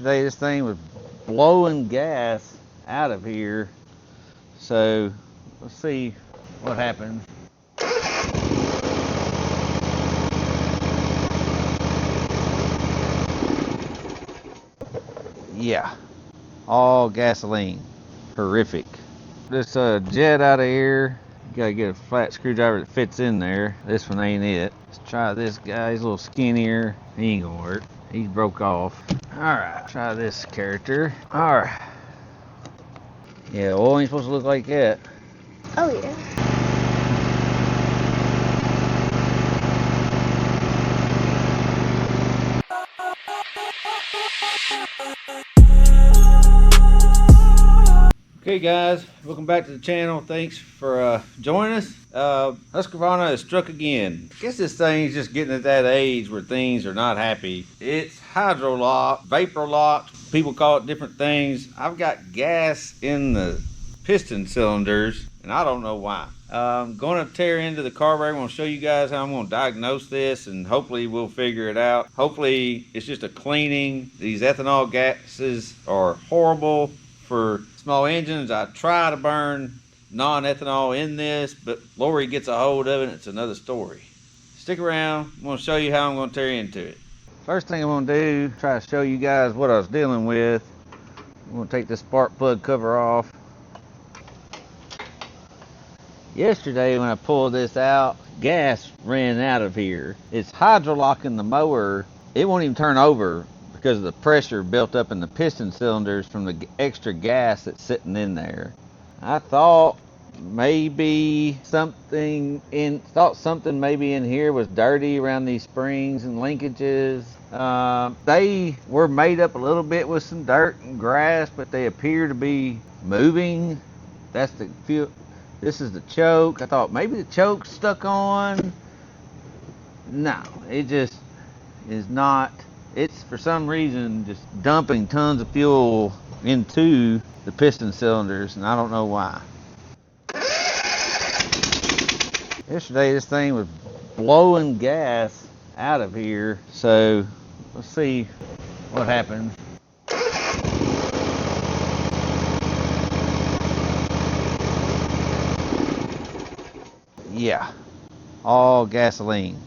Yesterday this thing was blowing gas out of here, so let's see what happens. Yeah, all gasoline. Horrific. This jet out of here, you gotta get a flat screwdriver that fits in there. This one ain't it. Let's try this guy. He's a little skinnier. He ain't gonna work. He's broke off. Alright, try this character. Alright. Yeah, oil ain't supposed to look like that. Oh yeah. Okay guys, welcome back to the channel. Thanks for joining us. Husqvarna has struck again. I guess this thing's just getting at that age where things are not happy. It's hydro locked, vapor locked. People call it different things. I've got gas in the piston cylinders and I don't know why. I'm going to tear into the carburetor. I'm going to show you guys how I'm going to diagnose this and hopefully we'll figure it out. Hopefully it's just a cleaning. These ethanol gases are horrible for small engines. I try to burn non-ethanol in this, but Lori gets a hold of it. It's another story. Stick around. I'm going to show you how I'm going to tear into it. First thing I'm going to do, try to show you guys what I was dealing with. I'm going to take this spark plug cover off. Yesterday when I pulled this out, gas ran out of here. It's hydrolocking the mower. It won't even turn over because of the pressure built up in the piston cylinders from the extra gas that's sitting in there. I thought maybe something maybe in here was dirty around these springs and linkages. They were made up a little bit with some dirt and grass, but they appear to be moving. That's the fuel. This is the choke. I thought maybe the choke's stuck on. No, it just is not. It's for some reason just dumping tons of fuel into the piston cylinders, and I don't know why. Yesterday this thing was blowing gas out of here, so let's see what happens. Yeah, all gasoline.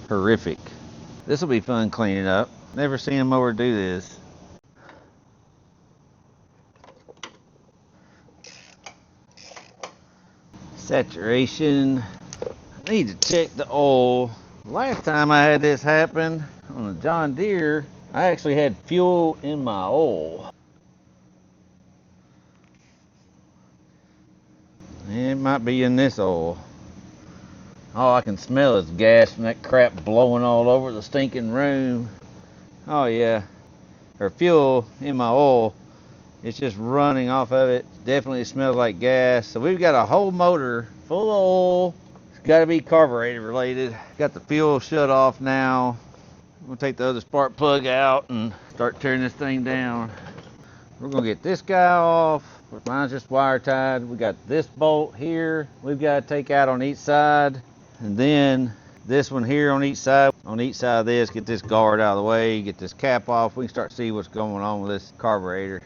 Horrific. This will be fun cleaning up. Never seen a mower do this. Saturation. I need to check the oil. Last time I had this happen on a John Deere, I actually had fuel in my oil. It might be in this oil. All I can smell is gas from that crap blowing all over the stinking room. Oh yeah, or fuel in my oil. It's just running off of it. Definitely smells like gas. So we've got a whole motor full of oil. It's got to be carburetor related. Got the fuel shut off now. We'll take the other spark plug out and start tearing this thing down. We're gonna get this guy off. Mine's just wire tied. We got this bolt here we've got to take out on each side. And then this one here on each side. On each side of this, get this guard out of the way, get this cap off. We can start to see what's going on with this carburetor.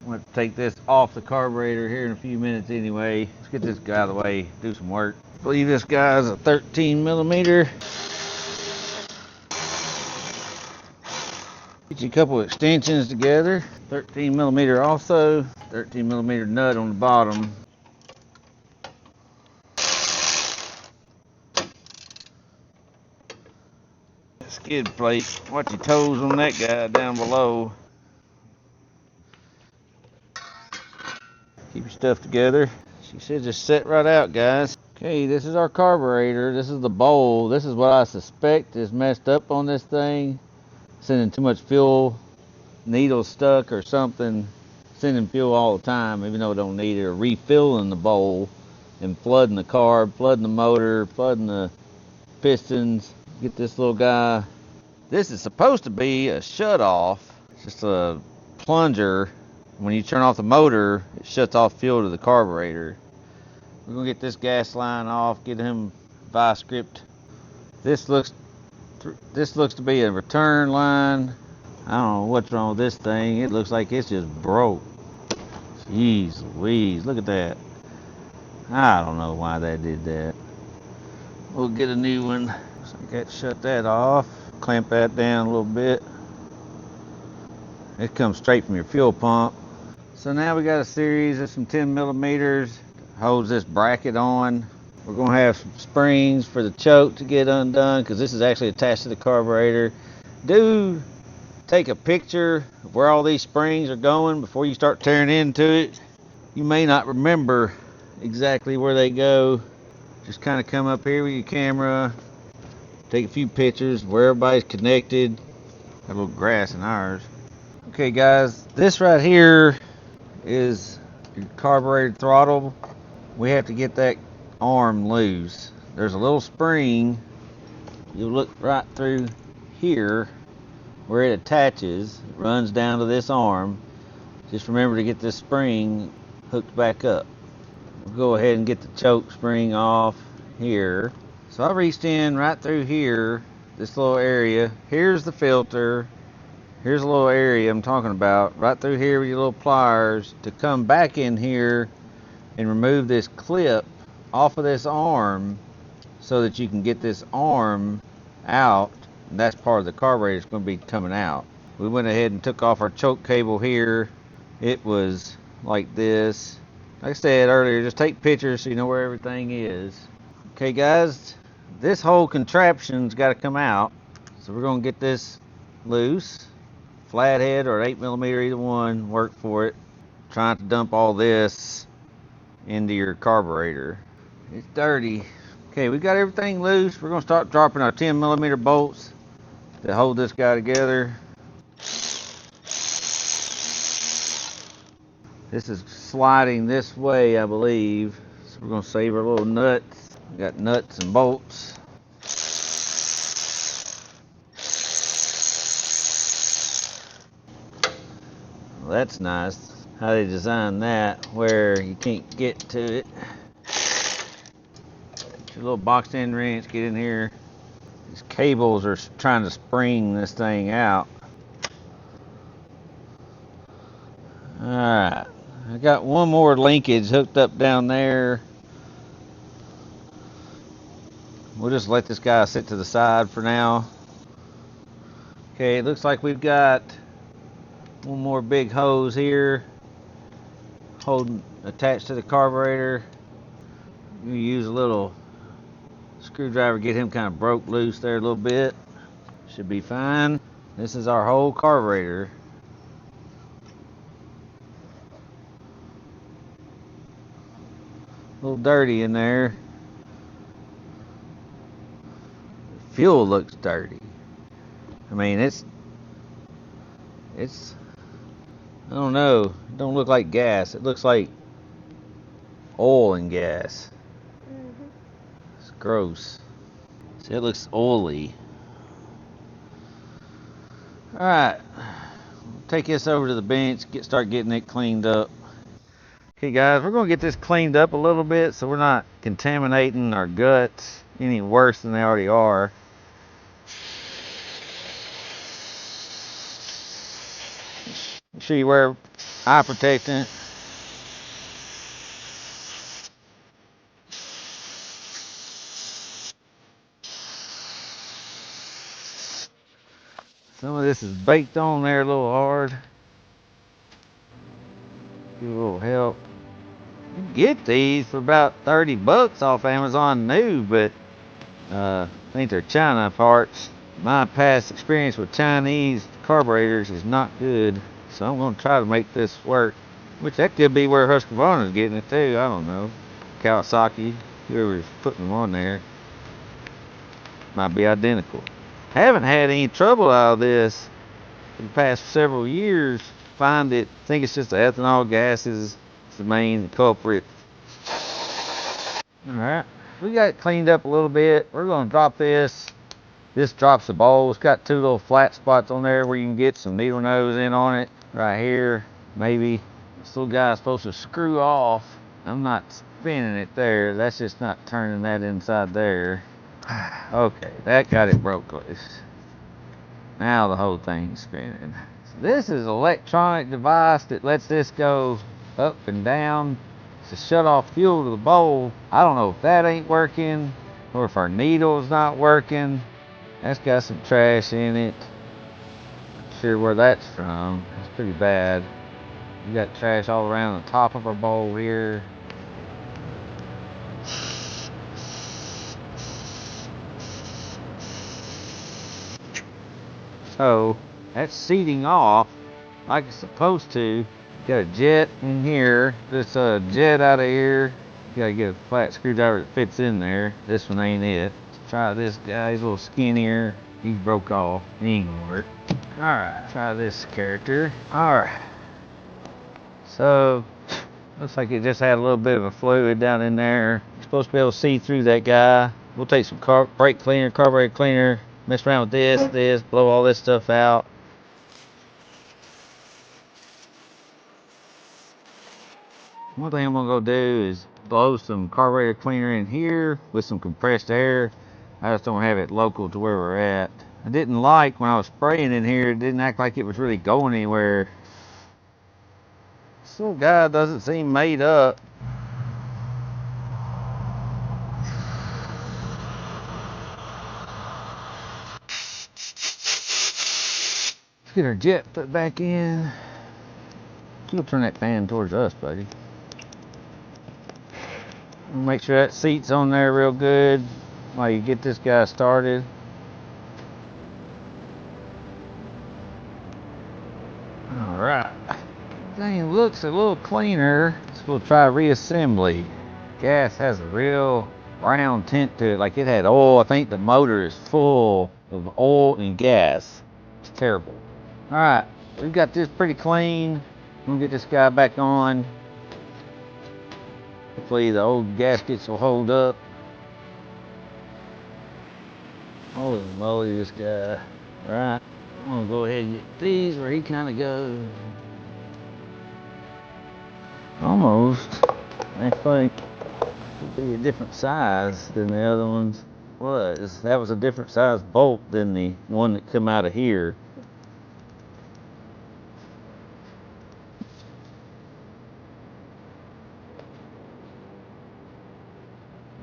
I'm going to take this off the carburetor here in a few minutes anyway. Let's get this guy out of the way, do some work. I believe this guy's a 13 millimeter. Get you a couple of extensions together. 13 millimeter also. 13 millimeter nut on the bottom. Skid plate. Watch your toes on that guy down below. Keep your stuff together. She said just set right out, guys. Okay, this is our carburetor. This is the bowl. This is what I suspect is messed up on this thing. Sending too much fuel. Needle stuck or something. Sending fuel all the time, even though it don't need it. Or refilling the bowl and flooding the carb, flooding the motor, flooding the pistons. Get this little guy. This is supposed to be a shut off. It's just a plunger. When you turn off the motor, it shuts off fuel to the carburetor. We're gonna get this gas line off, get him vice gripped. This looks This looks to be a return line. I don't know what's wrong with this thing. It looks like it's just broke. Jeez Louise, look at that. I don't know why they did that. We'll get a new one. So I got to shut that off. Clamp that down a little bit. It comes straight from your fuel pump. So now we got a series of some 10 millimeters. Holds this bracket on. We're gonna have some springs for the choke to get undone because this is actually attached to the carburetor. Do take a picture of where all these springs are going before you start tearing into it. You may not remember exactly where they go. Just kind of come up here with your camera, take a few pictures where everybody's connected. Got a little grass in ours. Okay guys, this right here is your carburetor throttle. We have to get that arm loose. There's a little spring. You look right through here where it attaches. It runs down to this arm. Just remember to get this spring hooked back up. We'll go ahead and get the choke spring off here. So I reached in right through here, this little area. Here's the filter. Here's a little area I'm talking about. Right through here with your little pliers to come back in here and remove this clip off of this arm so that you can get this arm out. And that's part of the carburetor that's going to be coming out. We went ahead and took off our choke cable here. It was like this. Like I said earlier, just take pictures so you know where everything is. Okay guys, this whole contraption's got to come out. So we're going to get this loose. Flathead or 8 millimeter, either one, work for it. Trying to dump all this into your carburetor. It's dirty. Okay, we got everything loose. We're going to start dropping our 10 millimeter bolts that hold this guy together. This is sliding this way, I believe. So we're going to save our little nuts. We got nuts and bolts. Well, that's nice. How they designed that where you can't get to it. Get your little boxed in wrench, get in here. These cables are trying to spring this thing out. Alright, I got one more linkage hooked up down there. We'll just let this guy sit to the side for now. Okay, it looks like we've got one more big hose here holding attached to the carburetor. You use a little screwdriver, get him kind of broke loose there a little bit. Should be fine. This is our whole carburetor. A little dirty in there. Fuel looks dirty. I mean, it's I don't know. It don't look like gas. It looks like oil and gas. It's gross. See, it looks oily. Alright. Take this over to the bench, start getting it cleaned up. Okay guys, we're going to get this cleaned up a little bit so we're not contaminating our guts any worse than they already are. Make sure you wear eye protectant. Some of this is baked on there a little hard. Give a little help. You can get these for about 30 bucks off Amazon new, but I think they're China parts. My past experience with Chinese carburetors is not good, so I'm going to try to make this work. Which that could be where Husqvarna is getting it too, I don't know. Kawasaki, whoever's putting them on there. Might be identical. Haven't had any trouble out of this in the past several years. Find it, think it's just the ethanol gases, it's the main culprit. Alright, we got it cleaned up a little bit. We're going to drop this. This drops the bowl. It's got two little flat spots on there where you can get some needle nose in on it. Right here, maybe. This little guy's supposed to screw off. I'm not spinning it there. That's just not turning that inside there. Okay, that got it broke loose. Now the whole thing's spinning. So this is an electronic device that lets this go up and down to shut off fuel to the bowl. I don't know if that ain't working or if our needle's not working. That's got some trash in it. Not sure where that's from. It's pretty bad. We got trash all around the top of our bowl here. So that's seating off like it's supposed to. Got a jet in here. This jet out of here. You gotta get a flat screwdriver that fits in there. This one ain't it. Let's try this guy. He's a little skinnier. He broke off. He ain't gonna work. Alright, try this character. Alright. So, looks like it just had a little bit of a fluid down in there. You're supposed to be able to see through that guy. We'll take some brake cleaner, carburetor cleaner, mess around with this, blow all this stuff out. One thing I'm gonna go do is blow some carburetor cleaner in here with some compressed air. I just don't have it local to where we're at. I didn't like when I was spraying in here, it didn't act like it was really going anywhere. This little guy doesn't seem made up. Let's get our jet put back in. You'll turn that fan towards us, buddy. Make sure that seat's on there real good while you get this guy started. Alright. Thing looks a little cleaner. So we'll try reassembly. Gas has a real brown tint to it, like it had oil. I think the motor is full of oil and gas. It's terrible. Alright, we've got this pretty clean. I'm gonna get this guy back on. Hopefully the old gaskets will hold up. Holy moly, this guy. Right, I'm gonna go ahead and get these where he kind of goes. Almost. I think it'll be a different size than the other ones was. That was a different size bolt than the one that come out of here.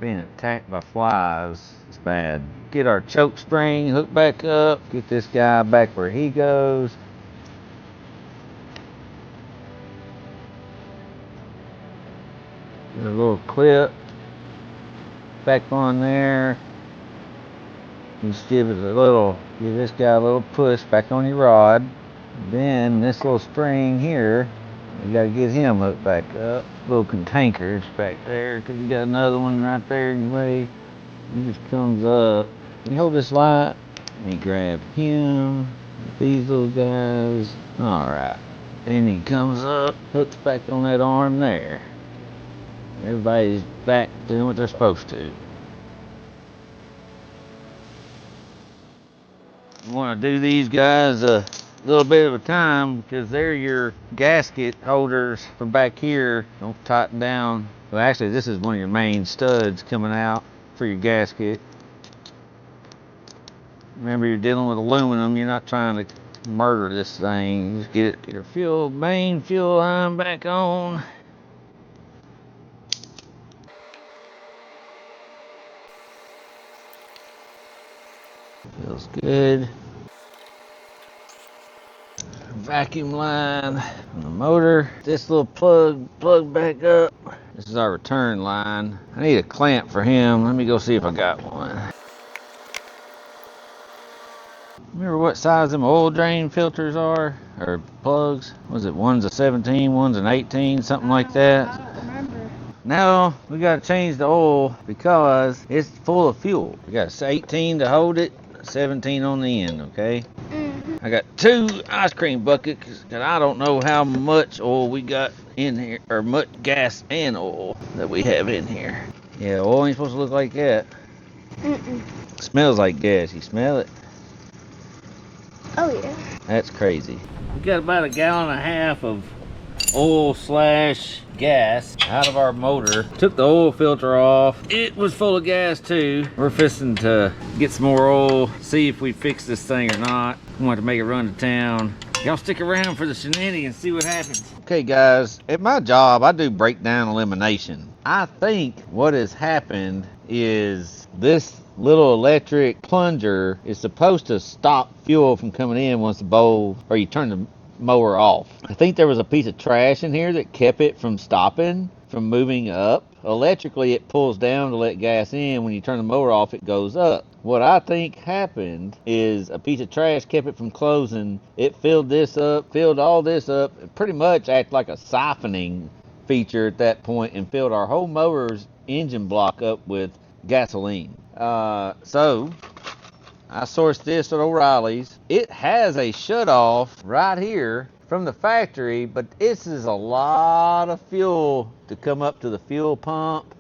Being attacked by flies is bad. Get our choke spring hooked back up. Get this guy back where he goes. Get a little clip back on there. Just give this guy a little push back on your rod. Then this little spring here, you gotta get him hooked back up. Little cantanker's back there, cause you got another one right there in your way. He just comes up. You hold this light, and you grab him, these little guys. Alright. Then he comes up, hooks back on that arm there. Everybody's back doing what they're supposed to. You want to do these guys a little bit of a time because they're your gasket holders from back here. Don't tighten down. Well, actually, this is one of your main studs coming out for your gasket. Remember, you're dealing with aluminum. You're not trying to murder this thing. Just get your main fuel line back on. Feels good. Vacuum line on the motor. This little plug back up. This is our return line. I need a clamp for him. Let me go see if I got one. Remember what size them oil drain filters are? Or plugs? Was it one's a 17, one's an 18, something like that? I don't remember. Now we gotta change the oil because it's full of fuel. We got 18 to hold it, 17 on the end, okay? I got 2 ice cream buckets because I don't know how much oil we got in here, or much gas and oil that we have in here. Yeah, oil ain't supposed to look like that. It smells like gas. You smell it? Oh yeah. That's crazy. We got about 1.5 gallons of oil slash gas out of our motor. Took the oil filter off. It was full of gas too. We're fixing to get some more oil, see if we fix this thing or not. We want to make it run to town. Y'all stick around for the shenanigans, see what happens. Okay guys, at my job I do breakdown elimination. I think what has happened is this little electric plunger is supposed to stop fuel from coming in once the bowl, or you turn the mower off. I think there was a piece of trash in here that kept it from stopping, from moving up. Electrically it pulls down to let gas in. When you turn the mower off, it goes up. What I think happened is a piece of trash kept it from closing. It filled this up, filled all this up. It pretty much acted like a siphoning feature at that point and filled our whole mower's engine block up with gasoline. So I sourced this at O'Reilly's. It has a shut-off right here from the factory, but this is a lot of fuel to come up to the fuel pump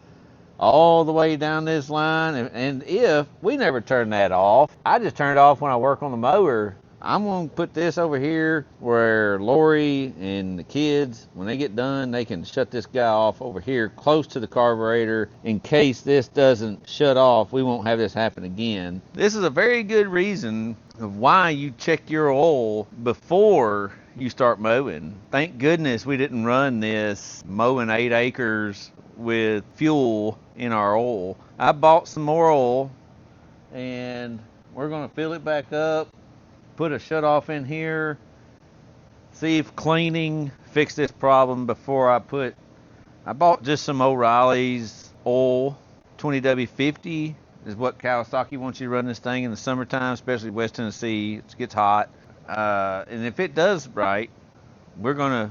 all the way down this line. And if we never turn that off, I just turn it off when I work on the mower. I'm going to put this over here where Lori and the kids, when they get done, they can shut this guy off over here close to the carburetor. In case this doesn't shut off, we won't have this happen again. This is a very good reason of why you check your oil before you start mowing. Thank goodness we didn't run this mowing 8 acres with fuel in our oil. I bought some more oil and we're going to fill it back up. Put a shut off in here, see if cleaning fixed this problem before I bought just some O'Reilly's oil. 20W50 is what Kawasaki wants you to run this thing in the summertime, especially West Tennessee. It gets hot. And if it does right, I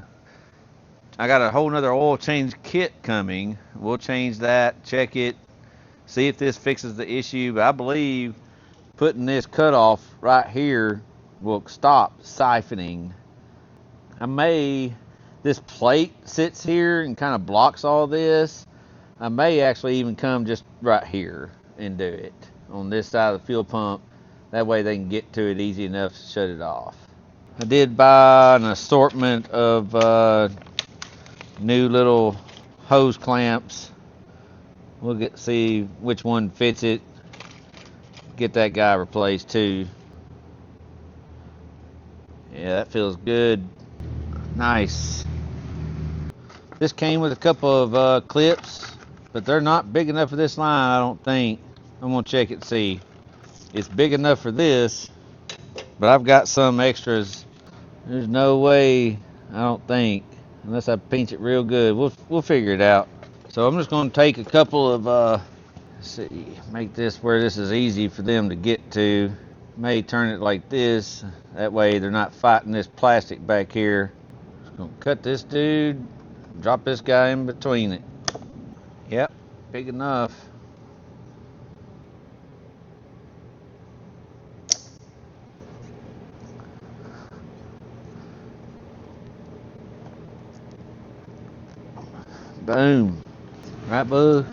got a whole nother oil change kit coming. We'll change that, check it, see if this fixes the issue. But I believe putting this cutoff right here will stop siphoning. This plate sits here and kind of blocks all this. I may actually even come just right here and do it on this side of the fuel pump. That way they can get to it easy enough to shut it off. I did buy an assortment of new little hose clamps. We'll see which one fits it. Get that guy replaced too. Yeah, that feels good. Nice. This came with a couple of clips, but they're not big enough for this line, I don't think. I'm gonna check it, see. It's big enough for this, but I've got some extras. There's no way, I don't think, unless I pinch it real good. We'll figure it out. So I'm just gonna take a couple of let's see, make this where this is easy for them to get to. May turn it like this, that way they're not fighting this plastic back here. Just gonna cut this dude, drop this guy in between it. Yep, big enough. Boom. Right, boo?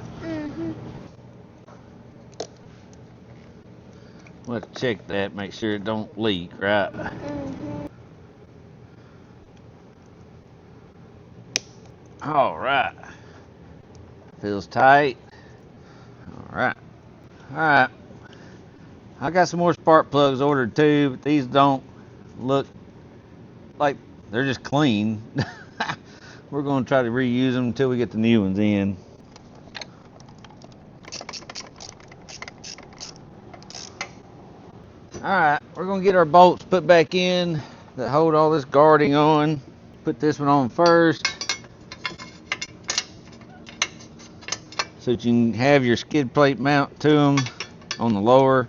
Let's check that, make sure it don't leak, right? All right. Feels tight. All right. All right. I got some more spark plugs ordered too, but these don't look like they're just clean. We're going to try to reuse them until we get the new ones in. Alright, we're going to get our bolts put back in that hold all this guarding on. Put this one on first, so that you can have your skid plate mount to them on the lower.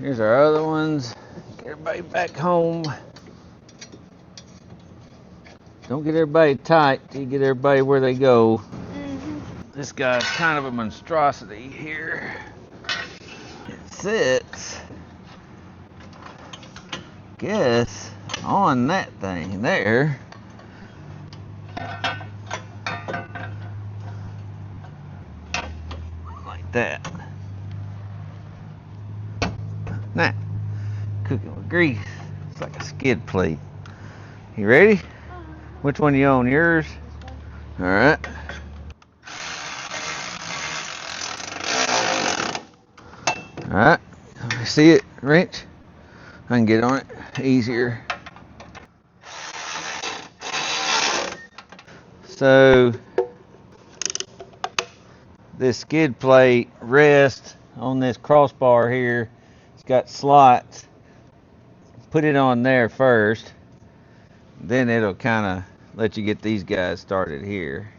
Here's our other ones. Get everybody back home. Don't get everybody tight till you get everybody where they go. This guy's kind of a monstrosity here. It sits, guess, on that thing there. Like that. Now, cooking with grease. It's like a skid plate. You ready? Which one you on? Yours? All right. All right. See it, wrench? I can get on it easier. So this skid plate rests on this crossbar here. It's got slots. Put it on there first, then it'll kind of let you get these guys started here.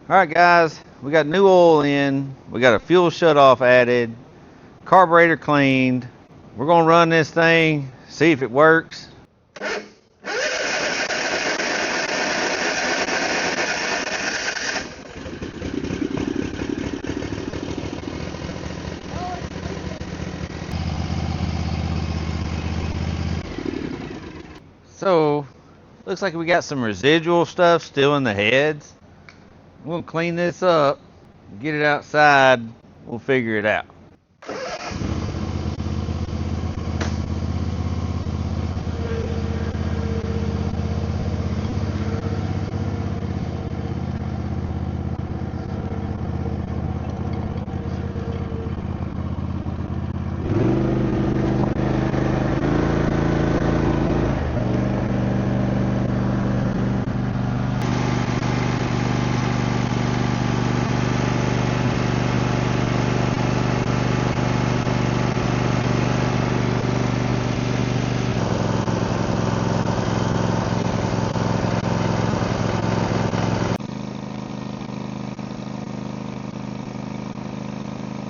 Alright guys, we got new oil in, we got a fuel shutoff added, carburetor cleaned. We're gonna run this thing, see if it works. So, looks like we got some residual stuff still in the heads. We'll clean this up, get it outside, we'll figure it out.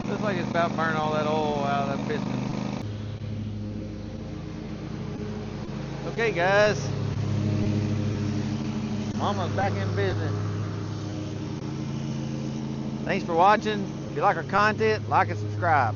Looks like it's about burning all that oil out of that piston. Okay guys, Mama's back in business. Thanks for watching. If you like our content, like and subscribe.